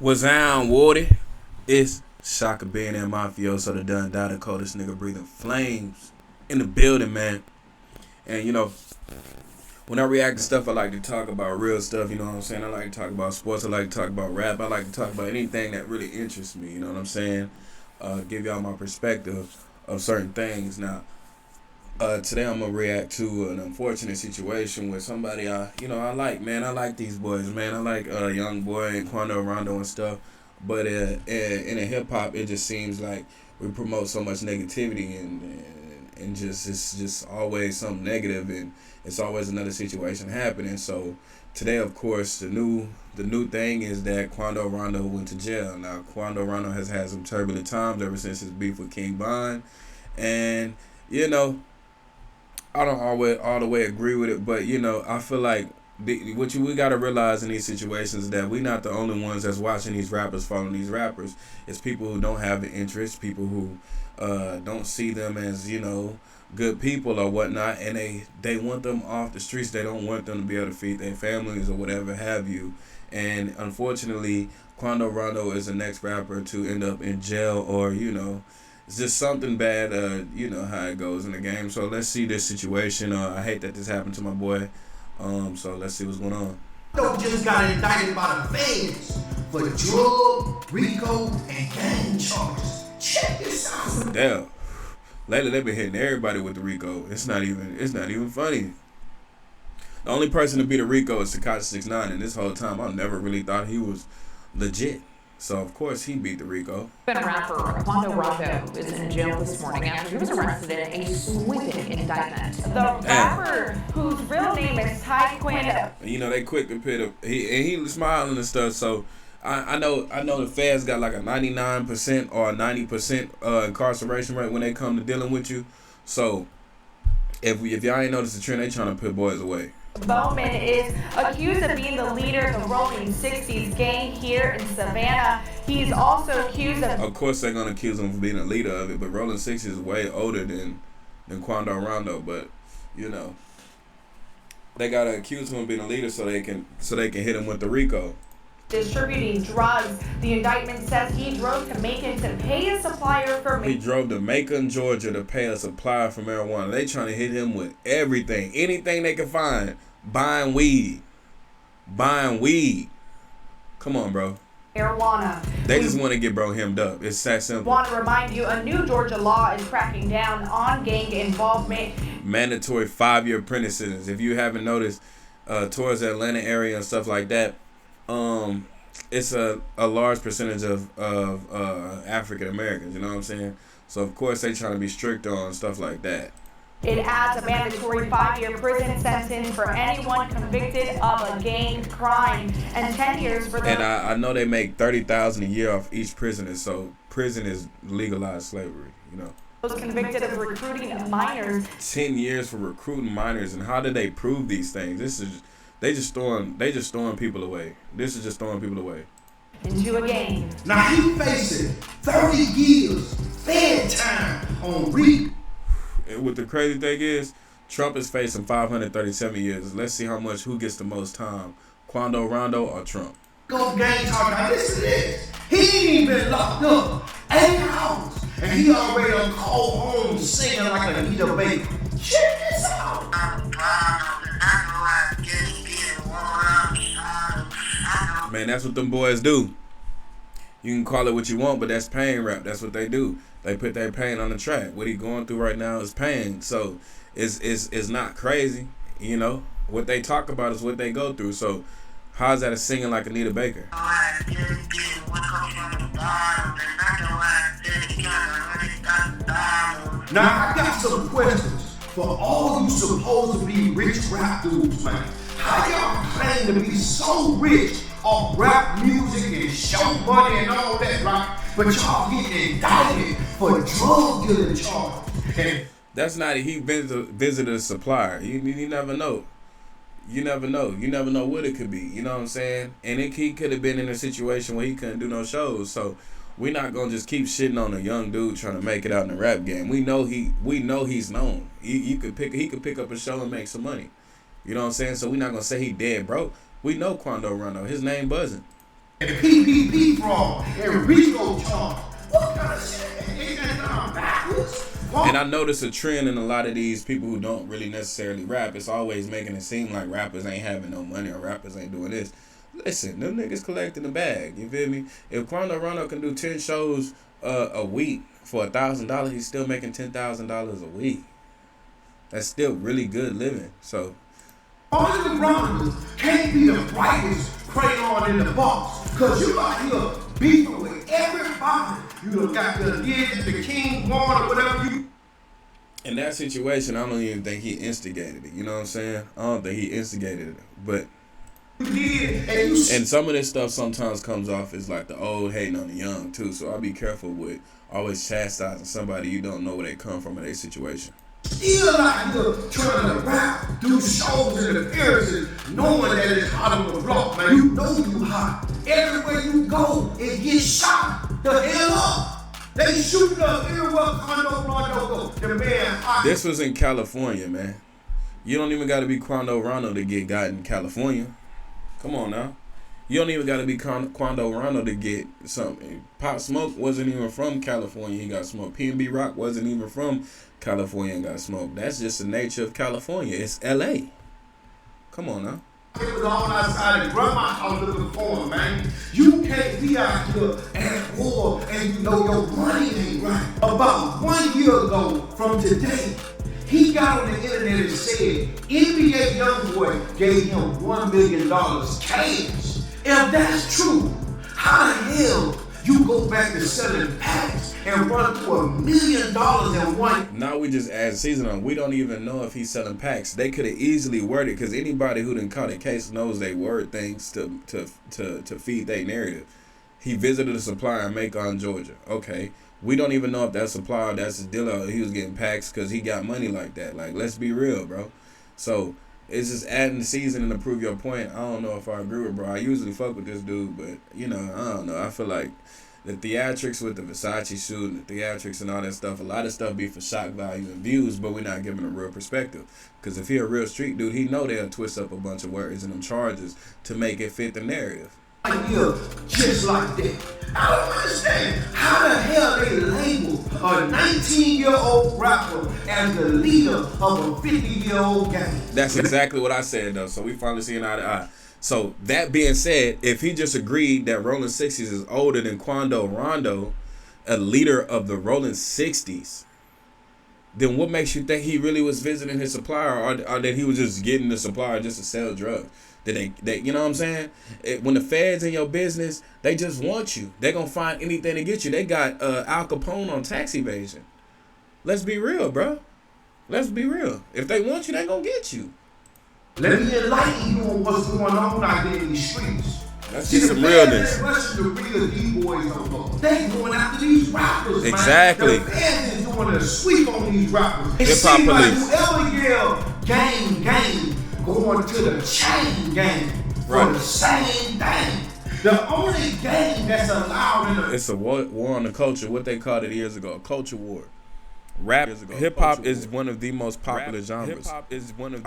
Was on Woody? It's Shaka being that mafioso the done died, the coldest nigga breathing flames in the building, man. And when I react to stuff, I like to talk about real stuff. You know what I'm saying? I like to talk about sports. I like to talk about rap. I like to talk about anything that really interests me. You know what I'm saying? Give y'all my perspective of certain things. Now, today I'm gonna react to an unfortunate situation with somebody I like, man. I like these boys, man. I like YoungBoy and Quando Rondo and stuff. But in a hip hop, it just seems like we promote so much negativity and just it's just always something negative, and it's always another situation happening. So today, of course, the new thing is that Quando Rondo went to jail. Now, Quando Rondo has had some turbulent times ever since his beef with King Von, and you know. I don't always all the way agree with it, but I feel like we gotta realize in these situations is that we not the only ones that's watching these rappers, following these rappers. It's people who don't have the interest, people who don't see them as good people or whatnot, and they want them off the streets. They don't want them to be able to feed their families or whatever have you. And unfortunately, Quando Rondo is the next rapper to end up in jail or it's just something bad, you know how it goes in the game. So let's see this situation. I hate that this happened to my boy. So let's see what's going on. Quando just got indicted by the feds for drug, Rico, and gang charges. Check this out. Damn. Lately they've been hitting everybody with the Rico. It's not even funny. The only person to beat a Rico is Tekashi 6ix9ine, and this whole time I never really thought he was legit. So, of course, he beat the Rico. Rapper Quando Rondo is in jail this morning after he was arrested in a sweeping indictment. The rapper, whose real name is Tyquian. They quick to pit him. He was smiling and stuff. So, I know the feds got like a 99% or a 90% incarceration rate when they come to dealing with you. So, if y'all ain't noticed the trend, they trying to put boys away. Bowman is accused of being the leader of the Rolling 60s gang here in Savannah. He's also accused of... Of course they're going to accuse him of being a leader of it, but Rolling 60s is way older than Quando Rondo, but, they got to accuse him of being a leader so they can hit him with the Rico. Distributing drugs. The indictment says he drove to Macon to pay a supplier for... He drove to Macon, Georgia to pay a supplier for marijuana. They trying to hit him with everything. Anything they can find. Buying weed. Come on, bro. Marijuana. They just want to get bro hemmed up. It's that simple. Want to remind you, a new Georgia law is cracking down on gang involvement. Mandatory 5-year apprentices. If you haven't noticed, towards the Atlanta area and stuff like that, it's a large percentage of African Americans. You know what I'm saying? So of course they trying to be strict on stuff like that. It adds a mandatory 5-year prison sentence for anyone convicted of a gang crime and 10 years for the... And I know they make $30,000 a year off each prisoner, so prison is legalized slavery, Those convicted of recruiting minors. 10 years for recruiting minors, and how did they prove these things? They just throwing people away. This is just throwing people away. Into a gang. Now he facing 30 years fed time on Rico. And what the crazy thing is, Trump is facing 537 years. Let's see who gets the most time, Quando Rondo or Trump. Go gang talking about this. He ain't been locked up 8 hours, and he already done called home singing like Anita Baker. Check this out. Man, that's what them boys do. You can call it what you want, but that's pain rap. That's what they do. They put their pain on the track. What he going through right now is pain. So it's not crazy, What they talk about is what they go through. So how's that a singing like Anita Baker? Now I got some questions for all you supposed to be rich rap dudes, man. How y'all claim to be so rich off rap music and show money and all that, right? But y'all get indicted for drug dealing charges. That's not he visited a supplier. You never know. You never know. You never know what it could be. You know what I'm saying? And he could have been in a situation where he couldn't do no shows. So we're not gonna just keep shitting on a young dude trying to make it out in the rap game. We know he's known. He could pick up a show and make some money. You know what I'm saying? So we're not gonna say he dead broke. We know Quando Rondo. His name buzzing. and PPP fraud and Rico charge. What kind of shit? Ain't that down backwards? And I notice a trend in a lot of these people who don't really necessarily rap. It's always making it seem like rappers ain't having no money or rappers ain't doing this. Listen, them niggas collecting the bag. You feel me? If Quando Rondo can do 10 shows a week for $1,000, he's still making $10,000 a week. That's still really good living. So all the Rondo can't be the brightest crayon in the box, because you out here beefing with everybody. You done got the king born or whatever you. In that situation, I don't even think he instigated it. You know what I'm saying? I don't think he instigated it. But and some of this stuff sometimes comes off as like the old hating on the young too. So I'll be careful with always chastising somebody you don't know where they come from in their situation. Still out here trying to rap, do shows and appearances, knowing that it's hot on the block, man. You know you hot. Everywhere you go, it gets shot the hell up. They shoot up everywhere Quando Rondo go. The man hot. This was in California, man. You don't even got to be Quando Rondo to get got in California. Come on now. You don't even got to be Quando Rondo to get something. Pop Smoke wasn't even from California. He got smoked. P&B Rock wasn't even from California and got smoked. That's just the nature of California. It's L.A. Come on now. It was on outside of grandma's house looking for him, man. You can't be out here at war and you know your money ain't right. About 1 year ago from today, he got on the internet and said NBA YoungBoy gave him $1 million cash. If that's true, how the hell you go back to selling packs and run through $1 million in one? Now we just add season on. We don't even know if he's selling packs. They could have easily worded, because anybody who done caught a case knows they word things to feed their narrative. He visited a supplier in Macon, Georgia. Okay. We don't even know if that supplier, that's his dealer, he was getting packs because he got money like that. Like, let's be real, bro. So it's just adding the seasoning to prove your point. I don't know if I agree with bro. I usually fuck with this dude, but, you know, I don't know. I feel like the theatrics with the Versace suit and the theatrics and all that stuff, a lot of stuff be for shock value and views, but we're not giving a real perspective. Because if he a real street dude, he know they'll twist up a bunch of words and them charges to make it fit the narrative. Just like that. I don't understand how the hell they label a 19-year-old rapper as the leader of a 50-year-old gang. That's exactly what I said, though. So we finally seeing eye to eye. So that being said, if he just agreed that Rolling 60s is older than Quando Rondo, a leader of the Rolling 60s, then what makes you think he really was visiting his supplier, or that he was just getting the supplier just to sell drugs? They you know what I'm saying? When the feds in your business, they just want you. They gonna find anything to get you. They got Al Capone on tax evasion. Let's be real, bro. Let's be real. If they want you, they gonna get you. Let me enlighten you on what's going on out there in these streets. That's just some realness. The real D-boys, they going after these rappers, exactly. Man. The feds is doing a sweep on these rappers. It Hip-hop seems like police. whoever yell gang, going to the chain gang for the same thing. The only gang that's allowed in the... It's a war on the culture. What they called it years ago, a culture war. Rap, hip-hop is one of the most popular genres. I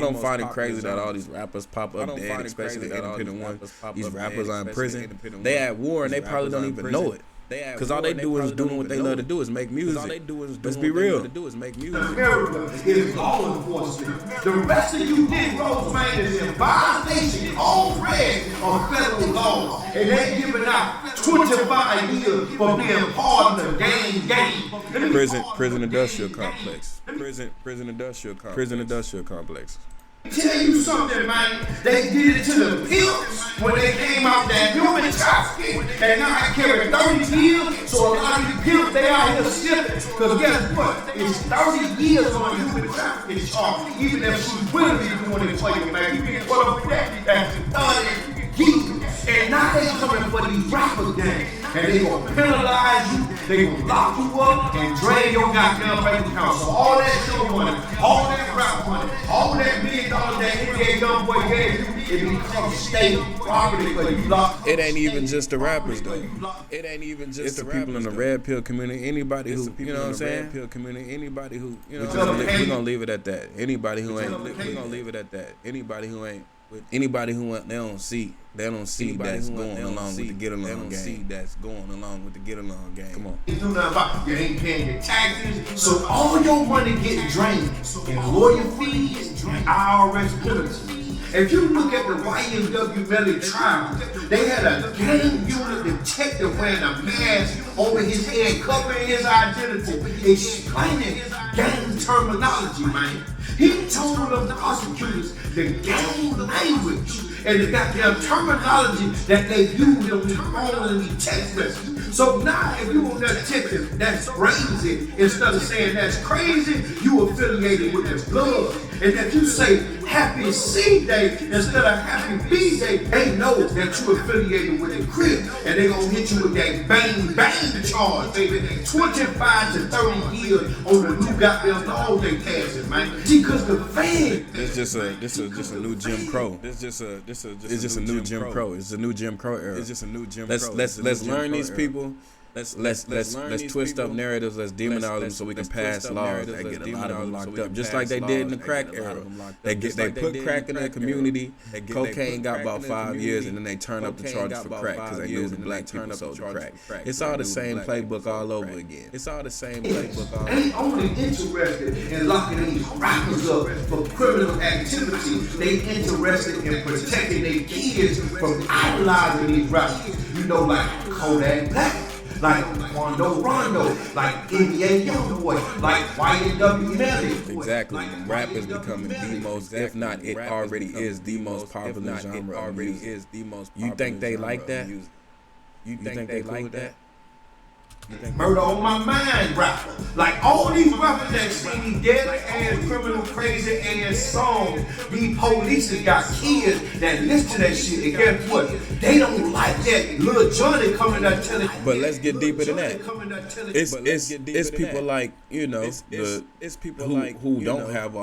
don't find it crazy that all these rappers pop up dead, especially the independent ones. These rappers are in prison. They at war and they probably don't even know it. Because all they do is doing what they love to do is make music. Let's be real. America is law enforcement. The rest of you Negroes, man, is in violation on red of federal law. And they giving out 25 years for being part of the gang. Prison industrial complex. Prison industrial complex. Tell you something, man. They did it to the pimps when they came out that human trafficking, and now I carry 30 years. So a lot of these pimps, they out here slipping. Because guess what? It's 30 years on a human trafficking charge. Even if she will be doing it for you, man. You can put up with that. That's 30 years. And now they coming for these rappers, gang. And they gonna penalize you, they gonna lock you up and drain your goddamn bank account. So all that show money, all that rap money, all that $1 million that NBA YoungBoy gave you, it becomes state property for you. It ain't even just the rappers though. It ain't even just the people in the red pill community. Anybody who, you know what I'm saying? Red pill community. Anybody who, you know, we're gonna leave it at that. Anybody who ain't, we're gonna leave it at that. Anybody who ain't anybody who want, they don't see that's going along with the get along game. That's going along with the get along game. Come on. You do nothing about you ain't paying your taxes, so all your money get drained in lawyer fees and IRS penalties. If you look at the YNW Melly trial, they had a gang unit detective wearing a mask over his head, covering his identity, explaining gang terminology, man. He told them prosecutors the gang language and the goddamn terminology that they use on the phone and the text messages. So now if you on that texting, that's crazy, instead of saying that's crazy, you affiliated with the blood. And if you say happy C day instead of happy B day, they know that you affiliated with the Crip, and they gonna hit you with that bang bang charge, baby. 25 to 30 years on the new goddamn law they passing, man. See, cause the fan. It's just a new Jim Crow. It's just a new Jim Crow. It's a new Jim Crow era. It's just a new Jim Crow. Let's learn these people. Let's twist up narratives. Let's demonize them so we can pass laws that get a lot of them locked up, just like they did in the crack era. They put crack in their community. Cocaine got about 5 years, and then they turn up the charges for crack because they knew the black people sold the crack. It's all the same playbook all over again. It's all the same playbook all over again. They only interested in locking these rappers up for criminal activity. They interested in protecting their kids from idolizing these rappers. You know, like Kodak Black, like Quando Rondo, like NBA YoungBoy, like YNW Melly. Exactly. Rap is becoming the most, if not, it already is the most popular genre of music. You think they like that? You think they like that? Murder on my mind rapper. Like all these rappers that sing these dead ass criminal crazy ass songs, these police got kids that listen to that shit, and guess what? They don't like that. Little Johnny coming out telling. But let's get deeper than that. It's people like, you know, it's people who don't have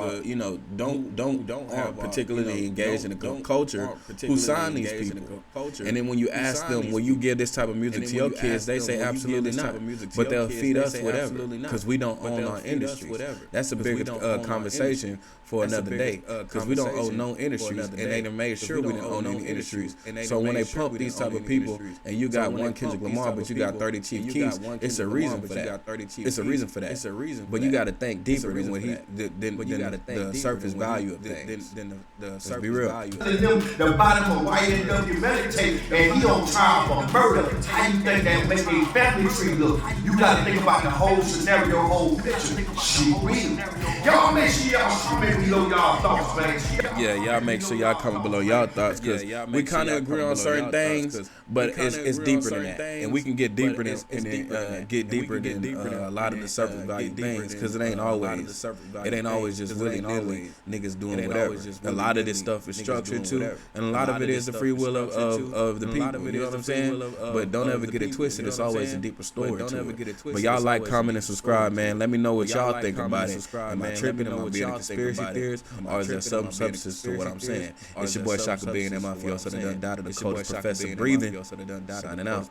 don't have particularly engaged in the culture who sign these people. And then when you ask them, will you give this type of music to your kids, they say absolutely not. But they'll feed us whatever because we don't own our industries. That's a big conversation for another day because we don't own no industries, and they done made sure we didn't own any industries. So when they pump these type of people, and you got one Kendrick Lamar, but you got 30 Chief Keefs, it's a reason for that. It's a reason for that. But you got to think deeper than what the surface value of things. Let's be real. The bottom of YNW meditate, and he on trial for murder. How you think that make a family tree look? You gotta think about the whole scenario, whole picture. Shit real. Y'all make sure y'all comment below y'all thoughts, man. Yeah, y'all make sure y'all comment below y'all thoughts because we kind of agree on certain things, but it's deeper than that, and we can get deeper than a lot of the surface value things because it ain't always just willy-nilly niggas doing whatever. A lot of this stuff is structured too, and a lot of it is the free will of the people. You know what I'm saying? But don't ever get it twisted. It's always a deeper story to it. But y'all like, comment, and subscribe, man. Let me know what y'all think about it. Am I tripping? Am I being a conspiracy theorist? Or is there some substance to what I'm saying? It's your boy Shaka being that mafioso that done died of the coldest professor breathing. Signing out.